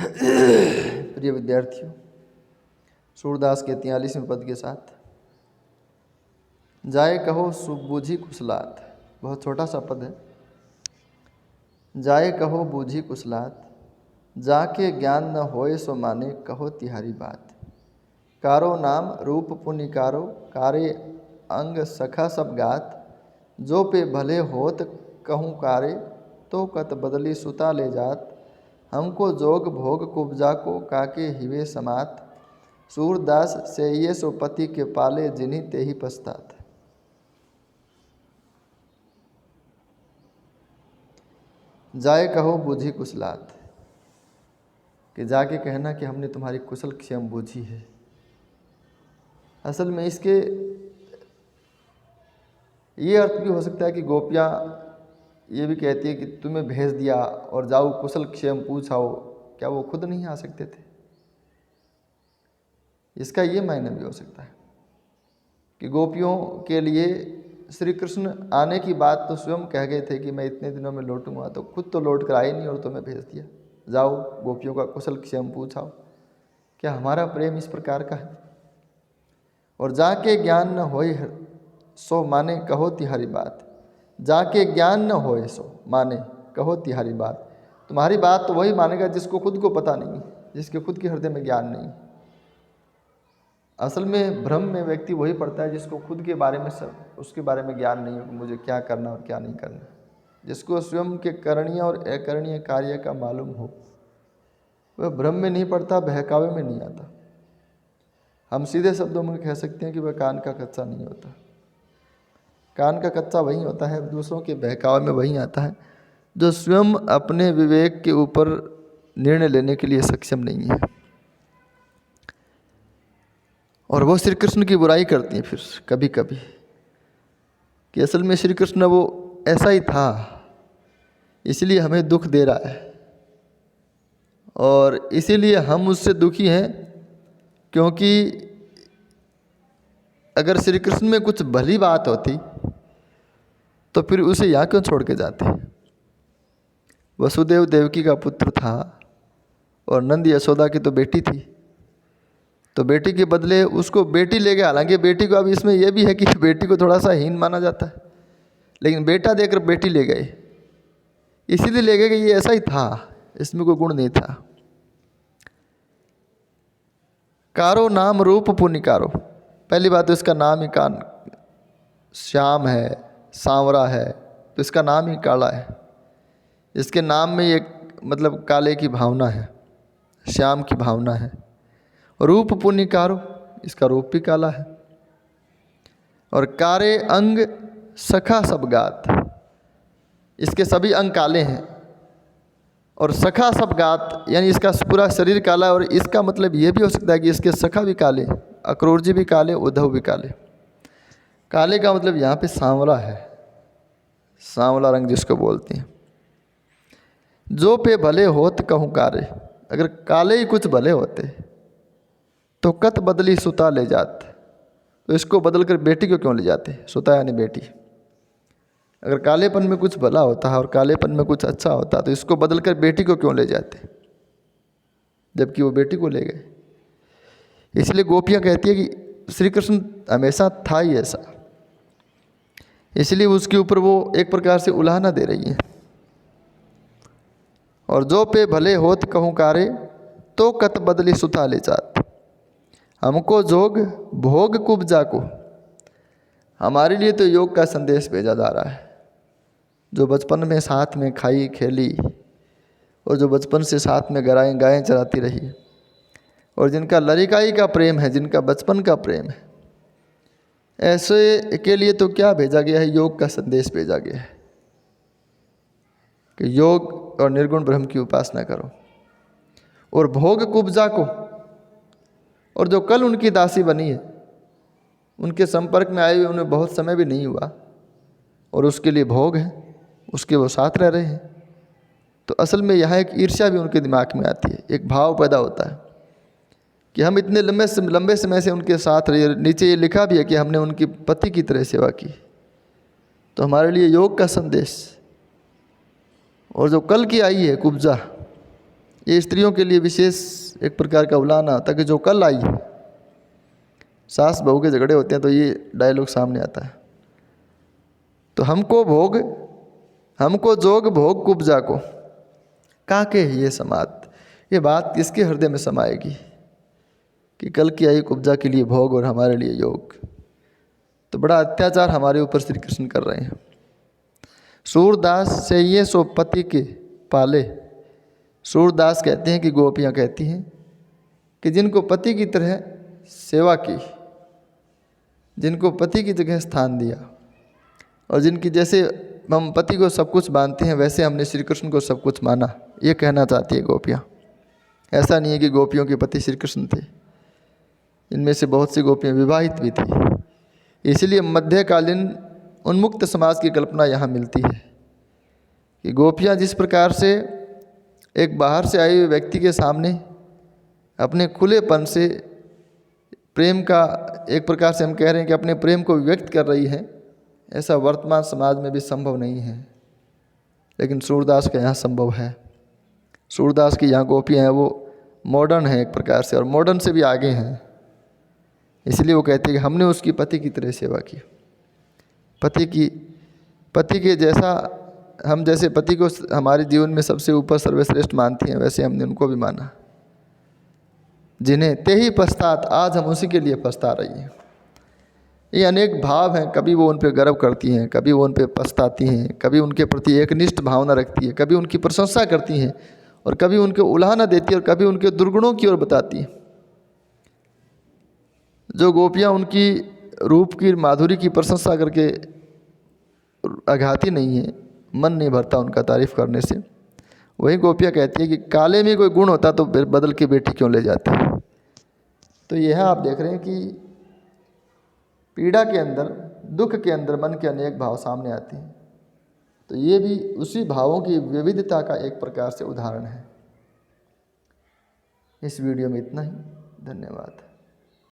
प्रिय विद्यार्थियों, सूरदास के 43वें पद के साथ जाए कहो बूझी कुशलात, बहुत छोटा सा पद है। जाए कहो बूझी कुशलात, जाके ज्ञान न होए सो माने, कहो तिहारी बात। कारो नाम रूप पुण्य कारो, कारे अंग सखा सब गात। जो पे भले होत कहूँ कारे, तो कत बदली सुता ले जात। हमको जोग भोग कुब्जा को, काके हिवे समात। सूरदास से ये सो पति के पाले, जिन्हीं ते ही पछतात। जाए कहो बूझी कुशलात, कि जाके कहना कि हमने तुम्हारी कुशल क्षेम बूझी है। असल में इसके ये अर्थ भी हो सकता है कि गोपियाँ ये भी कहती है कि तुम्हें भेज दिया और जाओ कुशल क्षेम पूछाओ, क्या वो खुद नहीं आ सकते थे? इसका ये मायने भी हो सकता है कि गोपियों के लिए श्री कृष्ण आने की बात तो स्वयं कह गए थे कि मैं इतने दिनों में लौटूंगा, तो खुद तो लौट कर आए नहीं और तुम्हें भेज दिया, जाओ गोपियों का कुशल क्षेम पूछाओ। क्या हमारा प्रेम इस प्रकार का है? और जाके ज्ञान न होए सो माने, कहो तिहारी बात। जाके ज्ञान न होए सो माने, कहो तिहारी बात। तुम्हारी बात तो वही मानेगा जिसको खुद को पता नहीं, जिसके खुद के हृदय में ज्ञान नहीं। असल में भ्रम में व्यक्ति वही पड़ता है जिसको खुद के बारे में उसके बारे में ज्ञान नहीं हो कि मुझे क्या करना और क्या नहीं करना। जिसको स्वयं के करणीय और अकरणीय कार्य का मालूम हो, वह भ्रम में नहीं पड़ता, बहकावे में नहीं आता। हम सीधे शब्दों में कह सकते हैं कि वह कान का कच्चा नहीं होता। कान का कच्चा वही होता है, दूसरों के बहकावे में वही आता है जो स्वयं अपने विवेक के ऊपर निर्णय लेने के लिए सक्षम नहीं है, और वो श्री कृष्ण की बुराई करती हैं फिर कभी कभी कि असल में श्री कृष्ण वो ऐसा ही था, इसलिए हमें दुख दे रहा है और इसीलिए हम उससे दुखी हैं, क्योंकि अगर श्री कृष्ण में कुछ भली बात होती तो फिर उसे यहाँ क्यों छोड़ के जाते। वसुदेव देवकी का पुत्र था और नंद यशोदा की तो बेटी थी, तो बेटी के बदले उसको बेटी ले गए। हालांकि बेटी को अब इसमें यह भी है कि बेटी को थोड़ा सा हीन माना जाता है, लेकिन बेटा देकर बेटी ले गए, इसीलिए ले गए कि ये ऐसा ही था, इसमें कोई गुण नहीं था। कारो नाम रूप पुण्य कारो, पहली बात तो इसका नाम ही श्याम है, सांवरा है, तो इसका नाम ही काला है। इसके नाम में एक मतलब काले की भावना है, श्याम की भावना है। रूप पुण्य कारो, इसका रूप भी काला है। और कारे अंग सखा सब गात, इसके सभी अंग काले हैं। और सखा सब गात यानी इसका पूरा शरीर काला है, और इसका मतलब ये भी हो सकता है कि इसके सखा भी काले, अक्रूर जी भी काले, उद्धव भी काले। काले का मतलब यहाँ पे सांवला है, सांवला रंग जिसको बोलते हैं। जो पे भले होत कहूँ कारे, अगर काले ही कुछ भले होते तो कत बदली सुता ले जाते, तो इसको बदल कर बेटी को क्यों ले जाते? सुता यानी बेटी। अगर कालेपन में कुछ भला होता है और कालेपन में कुछ अच्छा होता तो इसको बदल कर बेटी को क्यों ले जाते, जबकि वो बेटी को ले गए। इसलिए गोपियाँ कहती है कि श्री कृष्ण हमेशा था ही ऐसा, इसलिए उसके ऊपर वो एक प्रकार से उलाहना दे रही है। और जो पे भले होत कहूँ कारे, तो कत बदली सुता ले जात। हमको जोग भोग कुब्जा को, हमारे लिए तो योग का संदेश भेजा जा रहा है। जो बचपन में साथ में खाई खेली और जो बचपन से साथ में गायें चराती रही, और जिनका लड़िकाई का प्रेम है, जिनका बचपन का प्रेम है, ऐसे के लिए तो क्या भेजा गया है? योग का संदेश भेजा गया है कि योग और निर्गुण ब्रह्म की उपासना करो। और भोग कुब्जा को, और जो कल उनकी दासी बनी है, उनके संपर्क में आए हुए उन्हें बहुत समय भी नहीं हुआ और उसके लिए भोग है, उसके वो साथ रह रहे हैं, तो असल में यहाँ एक ईर्ष्या भी उनके दिमाग में आती है, एक भाव पैदा होता है कि हम इतने लंबे समय से उनके साथ रहे। नीचे ये लिखा भी है कि हमने उनकी पति की तरह सेवा की, तो हमारे लिए योग का संदेश। और जो कल की आई है कुब्जा, ये स्त्रियों के लिए विशेष एक प्रकार का उलाहना होता है कि जो कल आई है। सास बहू के झगड़े होते हैं तो ये डायलॉग सामने आता है। तो हमको भोग, हमको जोग भोग कुब्जा को, काके ये समात। ये बात किसके हृदय में समाएगी कि कल की आई कुब्जा के लिए भोग और हमारे लिए योग। तो बड़ा अत्याचार हमारे ऊपर श्री कृष्ण कर रहे हैं। सूरदास से ये सो पति के पाले। सूरदास कहते हैं कि गोपियाँ कहती हैं कि जिनको पति की तरह सेवा की, जिनको पति की जगह स्थान दिया, और जिनकी जैसे हम पति को सब कुछ मानते हैं वैसे हमने श्री कृष्ण को सब कुछ माना, ये कहना चाहती है गोपियाँ। ऐसा नहीं है कि गोपियों के पति श्री कृष्ण थे, इनमें से बहुत सी गोपियाँ विवाहित भी थी। इसलिए मध्यकालीन उन्मुक्त समाज की कल्पना यहाँ मिलती है कि गोपियाँ जिस प्रकार से एक बाहर से आए हुए व्यक्ति के सामने अपने खुलेपन से प्रेम का, एक प्रकार से हम कह रहे हैं कि अपने प्रेम को व्यक्त कर रही हैं, ऐसा वर्तमान समाज में भी संभव नहीं है, लेकिन सूरदास का यहाँ संभव है। सूरदास की यहाँ गोपियाँ हैं वो मॉडर्न है एक प्रकार से, और मॉडर्न से भी आगे हैं। इसलिए वो कहते हैं कि हमने उसकी पति की तरह सेवा की। पति के जैसा, हम जैसे पति को हमारे जीवन में सबसे ऊपर सर्वश्रेष्ठ मानती हैं, वैसे हमने उनको भी माना। जिन्हें ते ही पश्चात, आज हम उसी के लिए पछता रही हैं। ये अनेक भाव हैं, कभी वो उन पर गर्व करती हैं, कभी वो उन पर पछताती हैं, कभी उनके प्रति एकनिष्ठ भावना रखती है, कभी उनकी प्रशंसा करती हैं और कभी उनके उलाहना देती है और कभी उनके दुर्गुणों की ओर बताती है। जो गोपियाँ उनकी रूप की माधुरी की प्रशंसा करके आघाती नहीं है, मन नहीं भरता उनका तारीफ करने से, वही गोपियाँ कहती है कि काले में कोई गुण होता तो बदल के बेटी क्यों ले जाती। तो यह आप देख रहे हैं कि पीड़ा के अंदर, दुख के अंदर मन के अनेक भाव सामने आते हैं। तो ये भी उसी भावों की विविधता का एक प्रकार से उदाहरण है। इस वीडियो में इतना ही। धन्यवाद।